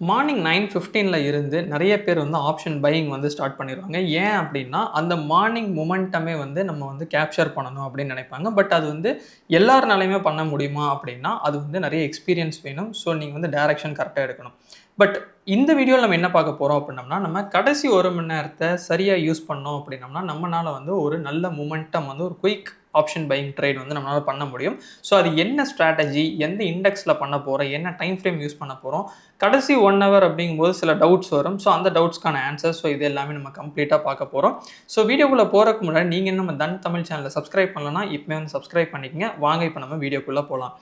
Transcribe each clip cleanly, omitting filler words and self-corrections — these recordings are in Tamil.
மார்னிங் 9:15ல இருந்து நெறைய பேர் வந்து ஆப்ஷன் பையிங் வந்து ஸ்டார்ட் பண்ணிருவாங்க. ஏன் அப்டின்னா, அந்த மார்னிங் மொமெண்டமே வந்து நம்ம வந்து கேப்சர் பண்ணணும் அப்டின்னு நெனைப்பாங்க. பட் அது வந்து எல்லார்னாலயுமே பண்ண முடியுமா அப்டின்னா, அது வந்து நெறைய எக்ஸ்பீரியன்ஸ் வேணும். ஸோ நீங்க வந்து டைரக்ஷன் கரெக்ட்டா எடுக்கணும். பட் இந்த வீடியோல நம்ம என்ன பார்க்க போறோம் அப்டின்னம்னா, நம்ம கடைசி 1 மணி நேரத்த சரியா யூஸ் பண்ணோம் அப்டின்னம்னா, நம்மனால வந்து ஒரு நல்ல மொமெண்டம் வந்து ஒரு குயிக் ஆப்ஷன் பையிங் ட்ரேட் வந்து நம்மளால பண்ண முடியும். ஸோ அது என்ன ஸ்ட்ராட்டஜி, எந்த இண்டெக்ஸ்ல பண்ண போறோம், என்ன டைம் ஃப்ரேம் யூஸ் பண்ண போறோம், கடைசி 1 ஹவர் அப்படிங்கும்போது சில டவுட்ஸ் வரும். ஸோ அந்த டவுட்ஸ்க்கான ஆன்சர்ஸ் ஸோ இது எல்லாமே நம்ம கம்ப்ளீட்டா பார்க்க போறோம். ஸோ வீடியோக்குள்ள போறதுக்கு முன்னாடி நீங்க இன்னும் நம்ம தன் தமிழ் சேனல சப்ஸ்கிரைப் பண்ணலனா, இப்பவே வந்து சப்ஸ்கிரைப் பண்ணிக்கங்க. வாங்க இப்ப நம்ம வீடியோக்குள்ள போலாம்.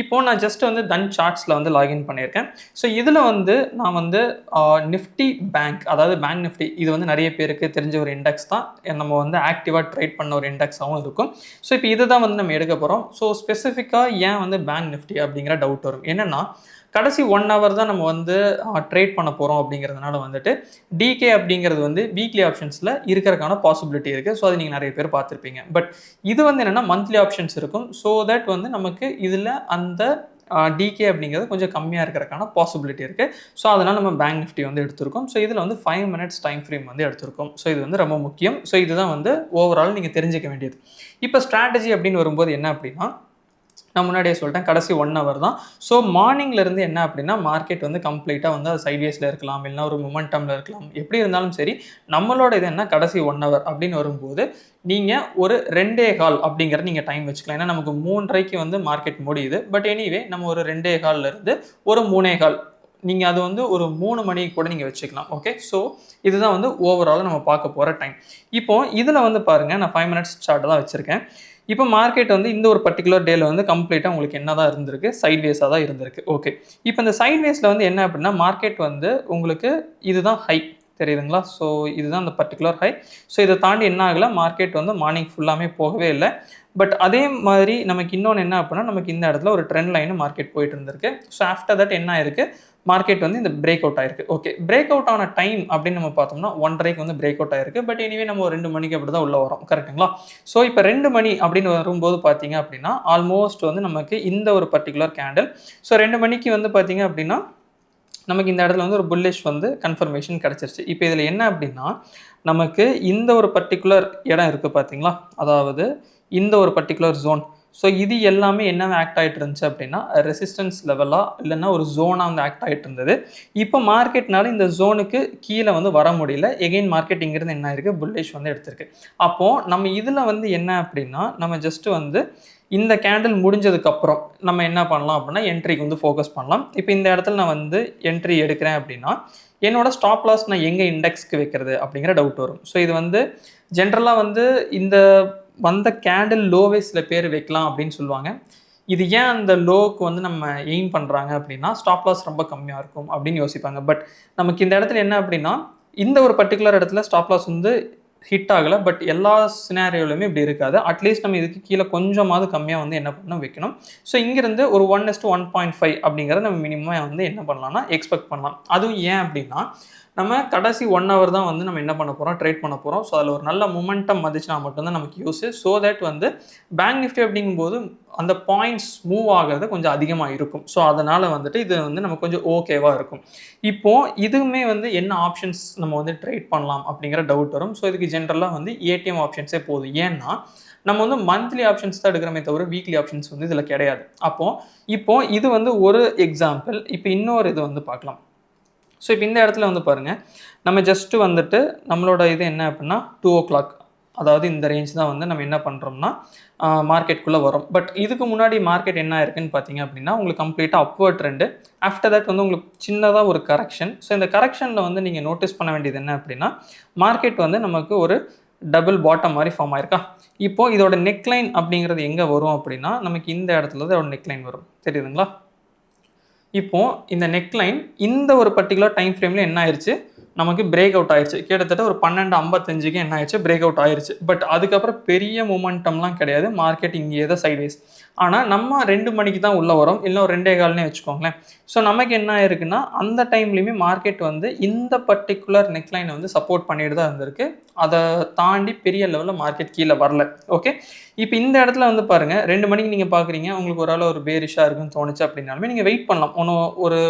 இப்போ நான் ஜஸ்ட் வந்து தன் சார்ட்ஸ்ல வந்து லாகின் பண்ணியிருக்கேன். ஸோ இதுல வந்து நான் வந்து நிஃப்டி பேங்க் அதாவது பேங்க் நிஃப்டி இது வந்து நெறைய பேருக்கு தெரிஞ்ச ஒரு இண்டெக்ஸ் தான். நம்ம வந்து ஆக்டிவா ட்ரேட் பண்ண ஒரு இண்டெக்ஸாவும் இருக்கும். ஸோ இப்போ இத தான் வந்து நம்ம எடுக்க போறோம். ஸோ ஸ்பெசிஃபிக்கா ஏன் வந்து பேங்க் நிஃப்டி அப்படிங்கிற டவுட் வரும். என்னன்னா கடைசி 1 ஹவர் தான் நம்ம வந்து ட்ரேட் பண்ண போறோம் அப்படிங்கிறதுனால வந்துட்டு, டிகே அப்படிங்கிறது வந்து வீக்லி ஆப்ஷன்ஸ்ல இருக்கறக்கான பாசிபிலிட்டி இருக்கு. ஸோ, அத நீங்க நெறைய பேர் பார்த்திருப்பீங்க. பட் இது வந்து என்னன்னா மந்த்லி ஆப்ஷன்ஸ் இருக்கும். ஸோ தட் வந்து நமக்கு இதுல அந்த டிகே அப்படிங்கிறது கொஞ்சம் கம்மியா இருக்கறக்கான பாசிபிலிட்டி இருக்கு. ஸோ, அதனால நம்ம பேங்க் நிஃப்டி வந்து எடுத்திருக்கோம். ஸோ, இதுல வந்து 5 மினிட்ஸ் டைம் ஃப்ரேம் வந்து எடுத்திருக்கோம். ஸோ, இது வந்து ரொம்ப முக்கியம். ஸோ, இதுதான் வந்து ஓவரால் நீங்க தெரிஞ்சுக்க வேண்டியது. இப்ப ஸ்ட்ராட்டஜி அப்படின்னு வரும்போது என்ன அப்படின்னா நான் முன்னாடியே சொல்லிட்டேன். கடைசி 1 ஹவர் தான். ஸோ மார்னிங்ல இருந்து என்ன அப்டின்னா, மார்க்கெட் வந்து கம்ப்ளீட்டா வந்து அது சைட்வேஸ்ல இருக்கலாம். இல்லனா ஒரு மொமெண்டம்ல இருக்கலாம். எப்படி இருந்தாலும் சரி, நம்மளோட இது என்ன கடைசி 1 ஹவர் அப்டின்னு வரும்போது, நீங்க ஒரு 2 1/4 அப்டிங்கிற நீங்க டைம் வச்சுக்கலாம். ஏன்னா நமக்கு 3:30க்கு வந்து மார்க்கெட் முடியுது. பட் எனிவே நம்ம ஒரு 2 1/4ல இருந்து ஒரு 3 1/4 நீங்க அது வந்து ஒரு 3 மணிக்கு கூட நீங்க வச்சுக்கலாம். ஓகே. ஸோ இதுதான் வந்து ஓவராலா நம்ம பார்க்க போற டைம். இப்போ இதுல வந்து பாருங்க, நான் 5 மினிட்ஸ் சார்ட் தான் வச்சிருக்கேன். இப்போ மார்க்கெட் வந்து இந்த ஒரு பர்ட்டிகுலர் டேல வந்து கம்ப்ளீட்டா உங்களுக்கு என்னதான் இருந்திருக்கு? சைட்வேஸா தான் இருந்திருக்கு. ஓகே. இப்போ இந்த சைட்வேஸ்ல வந்து என்ன அப்டின்னா, மார்க்கெட் வந்து உங்களுக்கு இதுதான் ஹை தெரியுதுங்களா? ஸோ இதுதான் அந்த பர்ட்டிகுலர் ஹை. ஸோ இத தாண்டி என்ன ஆகல, மார்க்கெட் வந்து மார்னிங் ஃபுல்லாமே போகவே இல்ல. பட் அதே மாதிரி நமக்கு இன்னொன்னு என்ன அப்டின்னா, நமக்கு இந்த இடத்துல ஒரு ட்ரெண்ட் லைன் மார்க்கெட் போயிட்டு இருந்திருக்கு. ஸோ ஆஃப்டர் தட் என்ன ஆயிருக்கு? மார்க்கெட் வந்து இந்த பிரேக் அவுட் ஆயிருக்கு. ஓகே. பிரேக் அவுட் ஆன டைம் அப்படின்னு நம்ம பார்த்தோம்னா 1:30க்கு வந்து பிரேக் அவுட் ஆயிருக்கு. பட் எனிவே நம்ம ஒரு 2 மணிக்கு அப்படி தான் உள்ள வரோம். கரெக்ட்டுங்களா? ஸோ இப்ப 2 மணி அப்படின்னு வரும்போது பார்த்தீங்க அப்படின்னா, ஆல்மோஸ்ட் வந்து நமக்கு இந்த ஒரு பர்ட்டிகுலர் கேண்டில். ஸோ 2 மணிக்கு வந்து பார்த்தீங்க அப்படின்னா, நமக்கு இந்த இடத்துல வந்து ஒரு புல்லிஷ் வந்து கன்ஃபர்மேஷன் கிடைச்சிருச்சு. இப்ப இதுல என்ன அப்படின்னா, நமக்கு இந்த ஒரு பர்ட்டிகுலர் இடம் இருக்கு பார்த்தீங்களா? அதாவது இந்த ஒரு பர்ட்டிகுலர் ஜோன். ஸோ இது எல்லாமே என்னவா ஆக்ட் ஆயிட்டு இருந்துச்சு அப்படின்னா, ரெசிஸ்டன்ஸ் லெவலா இல்லன்னா ஒரு ஜோனா வந்து ஆக்ட் ஆயிட்டு இருந்தது. இப்ப மார்க்கெட்னால இந்த ஜோனுக்கு கீழ வந்து வர முடியல. எகைன் மார்க்கெட் இங்கிருந்து என்ன ஆயிருக்கு? புல்லிஷ் வந்து எடுத்திருக்கு. அப்போ நம்ம இதுல வந்து என்ன அப்படின்னா, நம்ம ஜஸ்ட் வந்து இந்த கேண்டில் முடிஞ்சதுக்கப்புறம் நம்ம என்ன பண்ணலாம் அப்படின்னா, என்ட்ரிக்கு வந்து ஃபோக்கஸ் பண்ணலாம். இப்ப இந்த இடத்துல நான் வந்து என்ட்ரி எடுக்கிறேன் அப்படின்னா, என்னோட ஸ்டாப் லாஸ் நான் எங்க இண்டெக்ஸ்க்கு வைக்கிறது அப்படிங்கிற டவுட் வரும். ஸோ இது வந்து ஜென்ரலா வந்து இந்த வந்த கேண்டில் லோவே சில பேர் வைக்கலாம் அப்படின்னு சொல்லுவாங்க. இது ஏன் அந்த லோவுக்கு வந்து நம்ம எய்ம் பண்றாங்க அப்படின்னா, ஸ்டாப் லாஸ் ரொம்ப கம்மியா இருக்கும் அப்படின்னு யோசிப்பாங்க. பட் நமக்கு இந்த இடத்துல என்ன அப்படின்னா, இந்த ஒரு பர்ட்டிகுலர் இடத்துல ஸ்டாப் லாஸ் வந்து ஹிட் ஆகல. பட் எல்லா சினாரியோலயுமே இப்படி இருக்காது. அட்லீஸ்ட் நம்ம இதுக்கு கீழ கொஞ்சமாவது கம்மியா வந்து என்ன பண்ணணும் வைக்கணும். ஸோ இங்கிருந்து ஒரு 1:1.5 அப்படிங்கிறத நம்ம மினிமமா வந்து என்ன பண்ணலாம்னா எக்ஸ்பெக்ட் பண்ணலாம். அதுவும் ஏன் அப்படின்னா, நம்ம கடைசி 1 ஹவர் தான் வந்து நம்ம என்ன பண்ண போறோம், ட்ரேட் பண்ண போறோம். ஸோ அதில ஒரு நல்ல மொமெண்டம் வந்துச்சுனா மட்டும் தான் நமக்கு யூஸ். ஸோ தட் வந்து பேங்க் நிஃப்டி அப்படிங்கும்போது அந்த பாயிண்ட்ஸ் மூவ் ஆகுறது கொஞ்சம் அதிகமா இருக்கும். ஸோ அதனால வந்துட்டு இது வந்து நமக்கு கொஞ்சம் ஓகேவா இருக்கும். இப்போ இதுவுமே வந்து என்ன ஆப்ஷன்ஸ் நம்ம வந்து ட்ரேட் பண்ணலாம் அப்படிங்கிற டவுட் வரும். ஸோ இதுக்கு ஜென்ரலா வந்து ஏடிஎம் ஆப்ஷன்ஸே போதும். ஏன்னா, நம்ம வந்து மந்த்லி ஆப்ஷன்ஸ் தான் எடுக்கிறோமே தவிர வீக்லி ஆப்ஷன்ஸ் வந்து இதில கிடையாது. அப்போ இப்போ இது வந்து ஒரு எக்ஸாம்பிள். இப்போ இன்னொரு இது வந்து பார்க்கலாம். ஸோ இப்போ இந்த இடத்துல வந்து பாருங்க, நம்ம ஜஸ்ட் வந்துட்டு நம்மளோட இது என்ன அப்படின்னா 2:00 அதாவது இந்த ரேஞ்ச் தான் வந்து நம்ம என்ன பண்ணுறோம்னா மார்க்கெட்குள்ளே வரும். பட் இதுக்கு முன்னாடி மார்க்கெட் என்ன ஆயிருக்குன்னு பார்த்தீங்க அப்படின்னா, உங்களுக்கு கம்ப்ளீட்டாக அப்வர்ட் ட்ரெண்டு. ஆஃப்டர் தட் வந்து உங்களுக்கு சின்னதா ஒரு கரெக்ஷன். ஸோ இந்த கரெக்ஷனில் வந்து நீங்கள் நோட்டீஸ் பண்ண வேண்டியது என்ன அப்படின்னா, மார்க்கெட் வந்து நமக்கு ஒரு டபுள் பாட்டம் மாரி ஃபார்ம் ஆயிருக்கா? இப்போ இதோட நெக்லைன் அப்படிங்கிறது எங்கே வரும் அப்படின்னா, நமக்கு இந்த இடத்துல தான் இதோட நெக்லைன் வரும். தெரியுதுங்களா? இப்போ இந்த நெக்லைன் இந்த ஒரு பர்ட்டிகுலர் டைம் ஃப்ரேம்ல என்ன ஆயிருச்சு? நமக்கு பிரேக் அவுட் ஆயிருச்சு. கிட்டத்தட்ட ஒரு 12:55க்கு என்ன ஆயிருச்சு? பிரேக் அவுட் ஆயிருச்சு. பட் அதுக்கப்புறம் பெரிய மொமெண்டம்லாம் கிடையாது. மார்க்கெட் இங்கேயே தான் சைட்வேஸ். ஆனா நம்ம 2 மணிக்கு தான் உள்ள வரோம். இல்ல ஒரு 2 1/4ன்னே வச்சுக்கோங்களேன். ஸோ நமக்கு என்ன ஆயிருக்குன்னா, அந்த டைம்லயுமே மார்க்கெட் வந்து இந்த பர்ட்டிகுலர் நெக்லைன வந்து சப்போர்ட் பண்ணிட்டு தான் இருந்திருக்கு. அத தாண்டி பெரிய லெவல்ல மார்க்கெட் கீழ வரல. ஓகே. இப்ப இந்த இடத்துல வந்து பாருங்க, 2 மணிக்கு நீங்க பார்க்குறீங்க. உங்களுக்கு ஒரு வேள ஒரு பேரிஷ்ஷா இருக்குன்னு தோணுச்சு அப்படின்னாலுமே, நீங்க வெயிட் பண்ணலாம். ஒரு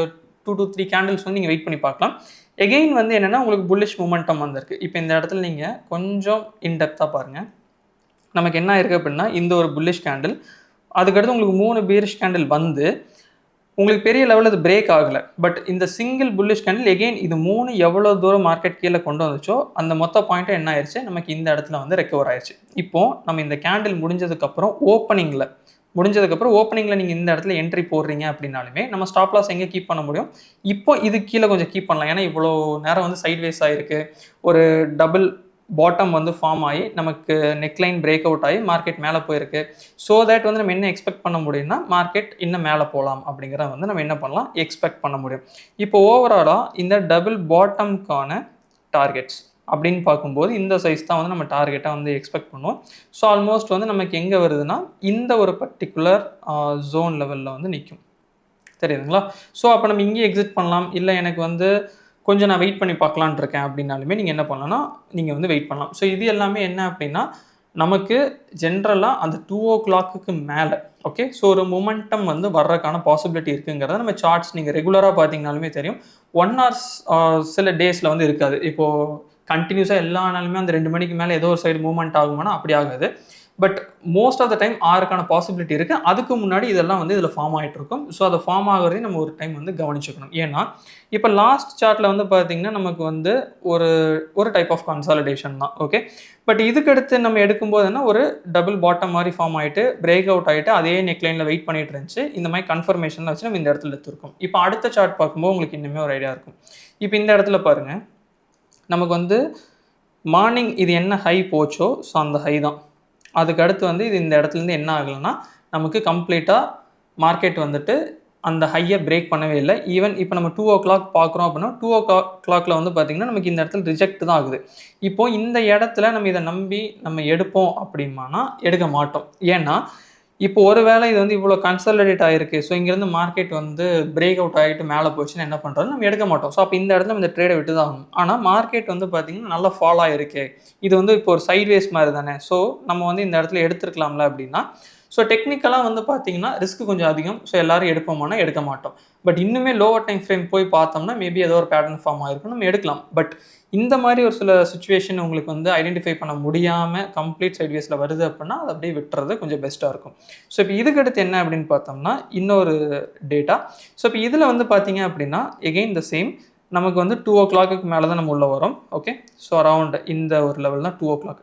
2 to 3 கேண்டில்ஸ் வந்து நீங்கள் வெயிட் பண்ணி பார்க்கலாம். எகெயின் வந்து என்னென்னா உங்களுக்கு புல்லிஷ் மூமெண்டம் வந்திருக்கு. இப்போ இந்த இடத்துல நீங்கள் கொஞ்சம் இன்டெப்த்தாக பாருங்கள். நமக்கு என்ன இருக்குது அப்படின்னா இந்த ஒரு புல்லிஷ் கேண்டில், அதுக்கடுத்து உங்களுக்கு 3 பீரிஷ் கேண்டில் வந்து உங்களுக்கு பெரிய லெவலில் அது பிரேக் ஆகலை. பட் இந்த சிங்கிள் புல்லிஷ் கேண்டில் எகெயின் இது 3 எவ்வளோ தூரம் மார்க்கெட் கீழே கொண்டு வந்துச்சோ அந்த மொத்த பாயிண்ட்டும் என்ன ஆயிடுச்சு, நமக்கு இந்த இடத்துல வந்து ரெக்கவர் ஆயிடுச்சு. இப்போது நம்ம இந்த கேண்டில் முடிஞ்சதுக்கப்புறம் ஓப்பனிங்கில் நீங்கள் இந்த இடத்துல என்ட்ரி போடுறீங்க அப்படின்னாலுமே நம்ம ஸ்டாப் லாஸ் எங்கே கீப் பண்ண முடியும், இப்போ இது கீழே கொஞ்சம் கீப் பண்ணலாம். ஏன்னா இவ்வளோ நேரம் வந்து சைட்வேஸ் ஆகிருக்கு, ஒரு டபுள் பாட்டம் வந்து ஃபார்ம் ஆகி நமக்கு நெக்லைன் பிரேக் அவுட் ஆகி மார்க்கெட் மேலே போயிருக்கு. ஸோ தட் வந்து நம்ம என்ன எக்ஸ்பெக்ட் பண்ண முடியும்னா மார்க்கெட் இன்னும் மேலே போகலாம் அப்படிங்கிறத வந்து நம்ம என்ன பண்ணலாம், எக்ஸ்பெக்ட் பண்ண முடியும். இப்போ ஓவராலாக இந்த டபுள் பாட்டம்க்கான டார்கெட்ஸ் அப்படின்னு பார்க்கும்போது இந்த சைஸ் தான் வந்து நம்ம டார்கெட்டாக வந்து எக்ஸ்பெக்ட் பண்ணுவோம். ஸோ ஆல்மோஸ்ட் வந்து நமக்கு எங்கே வருதுன்னா இந்த ஒரு பர்டிகுலர் ஜோன் லெவலில் வந்து நிற்கும். தெரியுதுங்களா? ஸோ அப்போ நம்ம இங்கேயே எக்ஸிட் பண்ணலாம். இல்லை எனக்கு வந்து கொஞ்சம் நான் வெயிட் பண்ணி பார்க்கலான்ட்டு இருக்கேன் அப்படின்னாலுமே நீங்கள் என்ன பண்ணலாம்னா நீங்கள் வந்து வெயிட் பண்ணலாம். ஸோ இது எல்லாமே என்ன அப்படின்னா நமக்கு ஜென்ரலாக அந்த 2 o'clock மேலே ஓகே. ஸோ ஒரு மொமெண்டம் வந்து வர்றதுக்கான பாசிபிலிட்டி இருக்குங்கிறத நம்ம சார்ட்ஸ் நீங்கள் ரெகுலராக பார்த்தீங்கனாலுமே தெரியும். 1 hours சில டேஸில் வந்து இருக்காது. இப்போது கண்டினியூஸாக எல்லா நாளுமே அந்த 2 மணிக்கு மேலே ஏதோ ஒரு சைடு மூவ்மெண்ட் ஆகுமானா அப்படி ஆகாது. But most of the time 6க்கான பாசிபிலிட்டி இருக்குது. அதுக்கு முன்னாடி இதெல்லாம் வந்து இதில் ஃபார்ம் ஆகிட்டு இருக்கும். ஸோ அதை ஃபார்ம் ஆகிறதையும் நம்ம ஒரு டைம் வந்து கவனிச்சுக்கணும். ஏன்னா இப்போ லாஸ்ட் சார்ட்டில் வந்து பார்த்திங்கன்னா நமக்கு வந்து ஒரு டைப் ஆஃப் கன்சாலிடேஷன் தான் ஓகே. பட் இதுக்கடுத்து நம்ம எடுக்கும்போது என்ன ஒரு டபுள் பாட்டம் மாதிரி ஃபார்ம் ஆகிட்டு பிரேக் அவுட் ஆகிட்டு அதே நெக்லைனில் வெயிட் பண்ணிட்டு இருந்துச்சு. இந்த மாதிரி கன்ஃபர்மேஷனில் வச்சு நம்ம இந்த இடத்துல எடுத்துருக்கோம். இப்போ அடுத்த சார்ட் பார்க்கும்போது உங்களுக்கு இன்னுமே ஒரு ஐடியா இருக்கும். இப்போ இந்த இடத்துல பாருங்கள், நமக்கு வந்து மார்னிங் இது என்ன ஹை போச்சோ ஸோ அந்த ஹை தான். அதுக்கு அடுத்து வந்து இது இந்த இடத்துலேருந்து என்ன ஆகலைன்னா நமக்கு கம்ப்ளீட்டாக மார்க்கெட் வந்துட்டு அந்த ஹையை பிரேக் பண்ணவே இல்லை. ஈவன் இப்போ நம்ம 2 o'clock பார்க்குறோம் அப்படின்னா 2 o'clockல வந்து பார்த்திங்கன்னா நமக்கு இந்த இடத்துல ரிஜெக்ட் தான் ஆகுது. இப்போது இந்த இடத்துல நம்ம இதை நம்பி நம்ம எடுப்போம் அப்படின்னா எடுக்க மாட்டோம். ஏன்னா இப்போ ஒரு வேளை இது வந்து இவ்வளோ கன்சாலிடேட் ஆகிருக்கு. ஸோ இங்கேருந்து மார்க்கெட் வந்து பிரேக் அவுட் ஆகிட்டு மேலே போச்சுன்னா என்ன பண்ணுறது, நம்ம எடுக்க மாட்டோம். ஸோ அப்போ இந்த இடத்துல இந்த ட்ரேடை விட்டு தான் ஆகணும். ஆனால் மார்க்கெட் வந்து பார்த்திங்கன்னா நல்லா ஃபால் ஆகிருக்கு. இது வந்து இப்போ ஒரு சைட்வேஸ் மாதிரி தானே. ஸோ நம்ம வந்து இந்த இடத்துல எடுத்துருக்கலாம்ல அப்படின்னா ஸோ டெக்னிக்கலாக வந்து பார்த்திங்கன்னா ரிஸ்க் கொஞ்சம் அதிகம். ஸோ எல்லோரும் எடுப்போமானா எடுக்க மாட்டோம். பட் இன்னுமே லோவர் டைம் ஃப்ரேம் போய் பார்த்தோம்னா மேபி ஏதோ ஒரு பேட்டர்ன் ஃபார்ம் ஆகிருக்கும், நம்ம எடுக்கலாம். பட் இந்த மாதிரி ஒரு சில சுச்சுவேஷன் உங்களுக்கு வந்து ஐடென்டிஃபை பண்ண முடியாமல் கம்ப்ளீட் சைட்வேஸில் வருது அப்படின்னா அதை அப்படியே விட்டுறது கொஞ்சம் பெஸ்ட்டாக இருக்கும். ஸோ இப்போ இதுக்கடுத்து என்ன அப்படின்னு பார்த்தோம்னா இன்னொரு டேட்டா. ஸோ இப்போ இதில் வந்து பார்த்தீங்க அப்படின்னா எகெயின் த சேம், நமக்கு வந்து 2 o'clock மேலே தான் நம்ம உள்ளே வரோம் ஓகே. ஸோ அரவுண்ட் இந்த ஒரு லெவல் தான் 2 o'clock.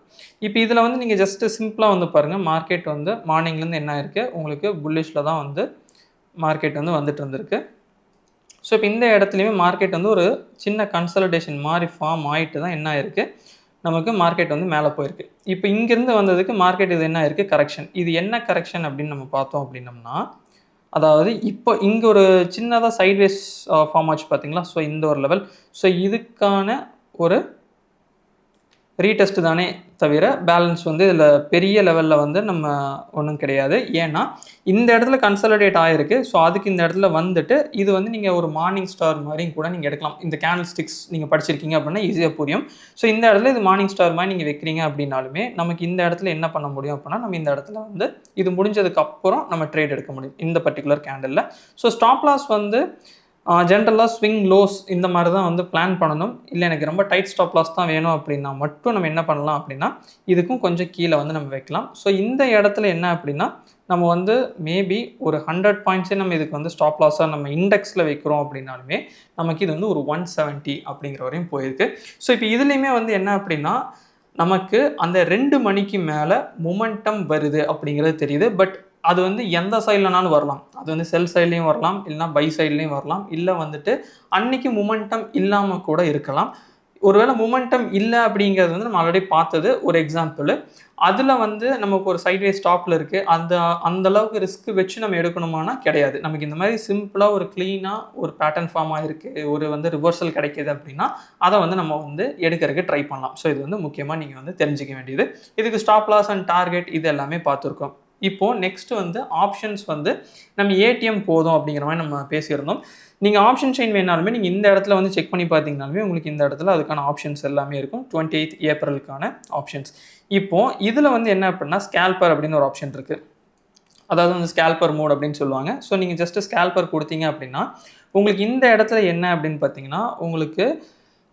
இப்போ இதில் வந்து நீங்கள் ஜஸ்ட்டு சிம்பிளாக வந்து பாருங்கள், மார்க்கெட் வந்து மார்னிங்லேருந்து என்ன இருக்குது உங்களுக்கு புல்லிஷில் தான் வந்து மார்க்கெட் வந்து வந்துட்டு இருந்திருக்கு. ஸோ இப்போ இந்த இடத்துலையுமே மார்க்கெட் வந்து ஒரு சின்ன கன்சாலிடேஷன் மாதிரி ஃபார்ம் ஆகிட்டு தான் என்ன ஆயிருக்கு, நமக்கு மார்க்கெட் வந்து மேலே போயிருக்கு. இப்போ இங்கேருந்து வந்ததுக்கு மார்க்கெட் இது என்ன ஆயிருக்கு, கரெக்ஷன். இது என்ன கரெக்ஷன் அப்படின்னு நம்ம பார்த்தோம் அப்படின்னம்னா, அதாவது இப்போ இங்கே ஒரு சின்னதாக சைட்வேஸ் ஃபார்ம் ஆச்சு பார்த்தீங்களா. ஸோ இந்த ஒரு லெவல், ஸோ இதுக்கான ஒரு ரீடெஸ்ட் தானே தவிர பேலன்ஸ் வந்து இதில் பெரிய லெவலில் வந்து நம்ம ஒன்றும் கிடையாது. ஏன்னா இந்த இடத்துல கன்சாலிடேட் ஆகிருக்கு. ஸோ அதுக்கு இந்த இடத்துல வந்துட்டு இது வந்து நீங்கள் ஒரு மார்னிங் ஸ்டார் மாதிரியும் கூட நீங்கள் எடுக்கலாம். இந்த கேண்டில் ஸ்டிக்ஸ் நீங்கள் படிச்சிருக்கீங்க அப்படின்னா ஈஸியாக புரியும். ஸோ இந்த இடத்துல இது மார்னிங் ஸ்டார் மாதிரி நீங்கள் வைக்கிறீங்க அப்படின்னாலுமே நமக்கு இந்த இடத்துல என்ன பண்ண முடியும் அப்படின்னா நம்ம இந்த இடத்துல வந்து இது முடிஞ்சதுக்கு அப்புறம் நம்ம ட்ரேட் எடுக்க முடியும் இந்த பர்டிகுலர் கேண்டலில். ஸோ ஸ்டாப் லாஸ் வந்து ஜென்ரலாக ஸ்விங் லோஸ் இந்த மாதிரி தான் வந்து பிளான் பண்ணணும். இல்லை எனக்கு ரொம்ப டைட் ஸ்டாப் லாஸ் தான் வேணும் அப்படின்னா மட்டும் நம்ம என்ன பண்ணலாம் அப்படின்னா இதுக்கும் கொஞ்சம் கீழே வந்து நம்ம வைக்கலாம். ஸோ இந்த இடத்துல என்ன அப்படின்னா நம்ம வந்து மேபி ஒரு 100 பாயிண்ட்ஸே நம்ம இதுக்கு வந்து ஸ்டாப் லாஸாக நம்ம இண்டெக்ஸில் வைக்கிறோம் அப்படின்னாலுமே நமக்கு இது வந்து ஒரு 170 அப்படிங்கிற வரையும் போயிருக்கு. ஸோ இப்போ இதுலேயுமே வந்து என்ன அப்படின்னா நமக்கு அந்த 2 மணிக்கு மேலே மொமெண்டம் வருது அப்படிங்கிறது தெரியுது. பட் அது வந்து எந்த சைட்லனாலும் வரலாம். அது வந்து செல் சைட்லேயும் வரலாம், இல்லைனா பை சைட்லேயும் வரலாம், இல்லை வந்துட்டு அன்னைக்கு மொமெண்டம் இல்லாமல் கூட இருக்கலாம். ஒருவேளை மொமெண்டம் இல்லை அப்படிங்கிறது வந்து நம்ம ஆல்ரெடி பார்த்தது ஒரு எக்ஸாம்பிள். அதில் வந்து நமக்கு ஒரு சைட்வே ஸ்டாப்பில் இருக்குது, அந்த அளவுக்கு ரிஸ்க் வச்சு நம்ம எடுக்கணுமானா கிடையாது. நமக்கு இந்த மாதிரி சிம்பிளாக ஒரு க்ளீனாக ஒரு பேட்டர்ன் ஃபார்ம் ஆகிருக்கு, ஒரு வந்து ரிவர்சல் கிடைக்கிது அப்படின்னா அதை வந்து நம்ம வந்து எடுக்கிறதுக்கு ட்ரை பண்ணலாம். ஸோ இது வந்து முக்கியமாக நீங்கள் வந்து தெரிஞ்சிக்க வேண்டியது. இதுக்கு ஸ்டாப் லாஸ் அண்ட் டார்கெட் இது எல்லாமே பார்த்துருக்கோம். இப்போது நெக்ஸ்ட் வந்து ஆப்ஷன்ஸ் வந்து நம்ம ஏடிஎம் போதும் அப்படிங்கிற மாதிரி நம்ம பேசியிருந்தோம். நீங்கள் ஆப்ஷன் செயின் வேணாலுமே நீங்கள் இந்த இடத்துல வந்து செக் பண்ணி பார்த்தீங்கனாலுமே உங்களுக்கு இந்த இடத்துல அதுக்கான ஆப்ஷன்ஸ் எல்லாமே இருக்கும். 28th ஏப்ரலுக்கான options. இப்போது இதில் வந்து என்ன அப்படின்னா ஸ்கேல்பர் அப்படின்னு ஒரு ஆப்ஷன் இருக்குது. அதாவது வந்து ஸ்கேல்பர் மோட் அப்படின்னு சொல்லுவாங்க. ஸோ நீங்கள் ஜஸ்ட் ஸ்கேல்பர் கொடுத்தீங்க அப்படின்னா உங்களுக்கு இந்த இடத்துல என்ன அப்படின்னு பார்த்தீங்கன்னா உங்களுக்கு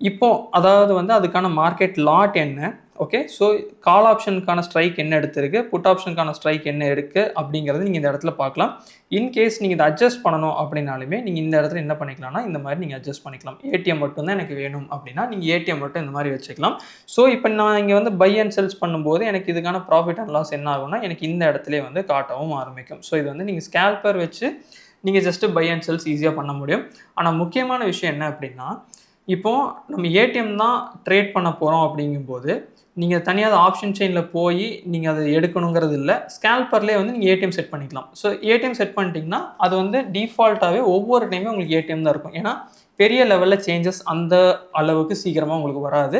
இப்போ அதாவது வந்து அதுக்கான மார்க்கெட் லாட் என்ன, ஓகே. ஸோ கால் ஆப்ஷனுக்கான ஸ்ட்ரைக் என்ன எடுத்திருக்கு, புட் ஆப்ஷனுக்கான ஸ்ட்ரைக் என்ன இருக்குது அப்படிங்கிறது நீங்கள் இந்த இடத்துல பார்க்கலாம். இன்கேஸ் நீங்கள் இதை அட்ஜஸ்ட் பண்ணணும் அப்படின்னாலுமே நீங்கள் இந்த இடத்துல என்ன பண்ணிக்கலாம்னா இந்த மாதிரி நீங்கள் அட்ஜஸ்ட் பண்ணிக்கலாம். ஏடிஎம் மட்டும் தான் எனக்கு வேணும் அப்படின்னா நீங்கள் ஏடிஎம் மட்டும் இந்த மாதிரி வச்சுக்கலாம். ஸோ இப்போ நான் இங்கே வந்து பை அண்ட் செல்ஸ் பண்ணும்போது எனக்கு இதுக்கான ப்ராஃபிட் அண்ட் லாஸ் என்ன ஆகும்னா எனக்கு இந்த இடத்துல வந்து காட்டவும் ஆரம்பிக்கும். ஸோ இது வந்து நீங்கள் ஸ்கேல்பர் வச்சு நீங்கள் ஜஸ்ட்டு பை அண்ட் செல்ஸ் ஈஸியாக பண்ண முடியும். ஆனால் முக்கியமான விஷயம் என்ன அப்படின்னா இப்போது நம்ம ஏடிஎம் தான் ட்ரேட் பண்ண போகிறோம் அப்படிங்கும்போது நீங்கள் தனியாக ஆப்ஷன் செயினில் போய் நீங்கள் அதை எடுக்கணுங்கிறது இல்லை. ஸ்கேல்பர்லேயே வந்து நீங்கள் ஏடிஎம் செட் பண்ணிக்கலாம். ஸோ ஏடிஎம் செட் பண்ணிட்டீங்கன்னா அது வந்து டிஃபால்ட்டாகவே ஒவ்வொரு டைமே உங்களுக்கு ஏடிஎம் தான் இருக்கும். ஏன்னா பெரிய லெவலில் சேஞ்சஸ் அந்த அளவுக்கு சீக்கிரமாக உங்களுக்கு வராது.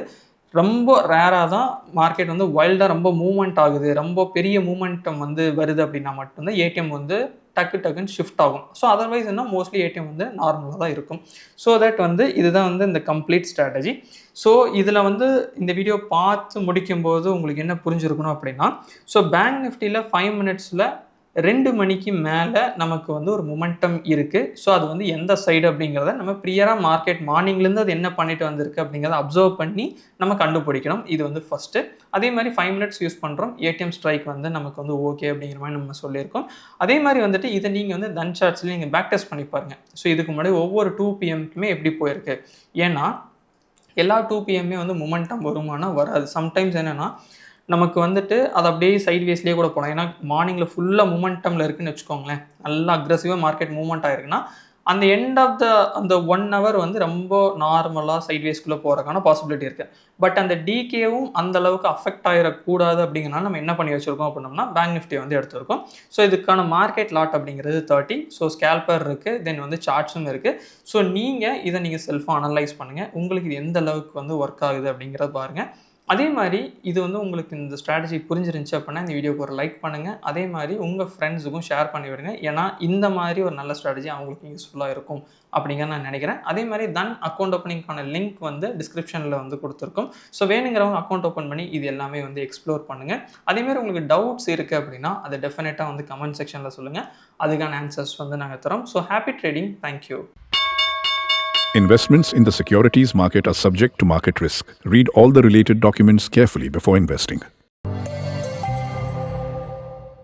ரொம்ப ரேராக தான் மார்க்கெட் வந்து வைல்டாக ரொம்ப மூவ்மெண்ட் ஆகுது, ரொம்ப பெரிய மூவ்மெண்டம் வந்து வருது அப்படின்னா மட்டும்தான் ஏடிஎம் வந்து டக்குன்னு ஷிஃப்ட் ஆகும். ஸோ அதர்வைஸ் என்ன மோஸ்ட்லி ஏடிஎம் வந்து நார்மலாக தான் இருக்கும். ஸோ தட் வந்து இதுதான் வந்து இந்த கம்ப்ளீட் ஸ்ட்ராட்டஜி. ஸோ இதில் வந்து இந்த வீடியோ பார்த்து முடிக்கும்போது உங்களுக்கு என்ன புரிஞ்சிருக்கணும் அப்படின்னா ஸோ பேங்க் நிஃப்டியில் 5 மினிட்ஸில் 2 மணிக்கு மேலே நமக்கு வந்து ஒரு மொமெண்டம் இருக்குது. ஸோ அது வந்து எந்த சைடு அப்படிங்கிறத நம்ம ப்ரியராக மார்க்கெட் மார்னிங்லேருந்து அது என்ன பண்ணிட்டு வந்திருக்கு அப்படிங்கிறத அப்சர்வ் பண்ணி நம்ம கண்டுபிடிக்கணும். இது வந்து ஃபஸ்ட்டு. அதே மாதிரி 5 மினிட்ஸ் யூஸ் பண்ணுறோம். ஏடிஎம் ஸ்ட்ரைக் வந்து நமக்கு வந்து ஓகே அப்படிங்கிற மாதிரி நம்ம சொல்லியிருக்கோம். அதே மாதிரி வந்துட்டு இதை நீங்கள் வந்து தன் சார்ட்ஸில் நீங்கள் பேக் டெஸ்ட் பண்ணி பாருங்கள். ஸோ இதுக்கு முன்னாடி ஒவ்வொரு 2 PM எப்படி போயிருக்கு. ஏன்னா எல்லா 2 PM வந்து மொமெண்டம் வருமானா வராது. சம்டைம்ஸ் என்னென்னா நமக்கு வந்துட்டு அது அப்படியே சைட்வேஸ்லேயே கூட போகலாம். ஏன்னா மார்னிங்கில் ஃபுல்லாக மூமெண்டமில் இருக்குதுன்னு வச்சுக்கோங்களேன், நல்லா அக்ரெசிவாக மார்க்கெட் மூவ்மெண்ட் ஆகிருக்குன்னா அந்த எண்ட் ஆஃப் அந்த 1 hour வந்து ரொம்ப நார்மலாக சைட்வேஸ்க்குள்ளே போகிறதுக்கான பாசிபிலிட்டி இருக்குது. பட் அந்த டிகேவும் அந்த அளவுக்கு அஃபெக்ட் ஆகிடக்கூடாது அப்படிங்கிறனால நம்ம என்ன பண்ணி வச்சுருக்கோம் அப்படின்னோம்னா பேங்க் நிஃப்டி வந்து எடுத்துருக்கோம். ஸோ இதுக்கான மார்க்கெட் லாட் அப்படிங்கிறது 30. ஸோ ஸ்கேல்பர் இருக்குது, தென் வந்து சார்ட்ஸும் இருக்குது. ஸோ நீங்கள் இதை நீங்கள் செல்ஃபாக அனலைஸ் பண்ணுங்கள். உங்களுக்கு இது எந்த அளவுக்கு வந்து ஒர்க் ஆகுது அப்படிங்கிறத பாருங்கள். அதே மாதிரி இது வந்து உங்களுக்கு இந்த ஸ்ட்ராட்டஜி புரிஞ்சிருந்துச்சு அப்படின்னா இந்த வீடியோக்கு ஒரு லைக் பண்ணுங்கள். அதே மாதிரி உங்கள் ஃப்ரெண்ட்ஸுக்கும் ஷேர் பண்ணி விடுங்க. ஏன்னா இந்த மாதிரி ஒரு நல்ல ஸ்ட்ராட்டஜி அவங்களுக்கு யூஸ்ஃபுல்லாக இருக்கும் அப்படிங்கிற நான் நினைக்கிறேன். அதே மாதிரி தன் அக்கௌண்ட் ஓப்பனிங்கான லிங்க் வந்து டிஸ்கிரிப்ஷனில் வந்து கொடுத்துருக்கோம். ஸோ வேணுங்கிறவங்க அக்கௌண்ட் ஓப்பன் பண்ணி இது எல்லாமே வந்து எக்ஸ்ப்ளோர் பண்ணுங்கள். அதேமாதிரி உங்களுக்கு டவுட்ஸ் இருக்குது அப்படின்னா அதை டெஃபினட்டாக வந்து கமெண்ட் செக்ஷனில் சொல்லுங்கள். அதுக்கான ஆன்சர்ஸ் வந்து நாங்கள் தரோம். So happy trading. Thank you. Investments in the securities market are subject to market risk. Read all the related documents carefully before investing.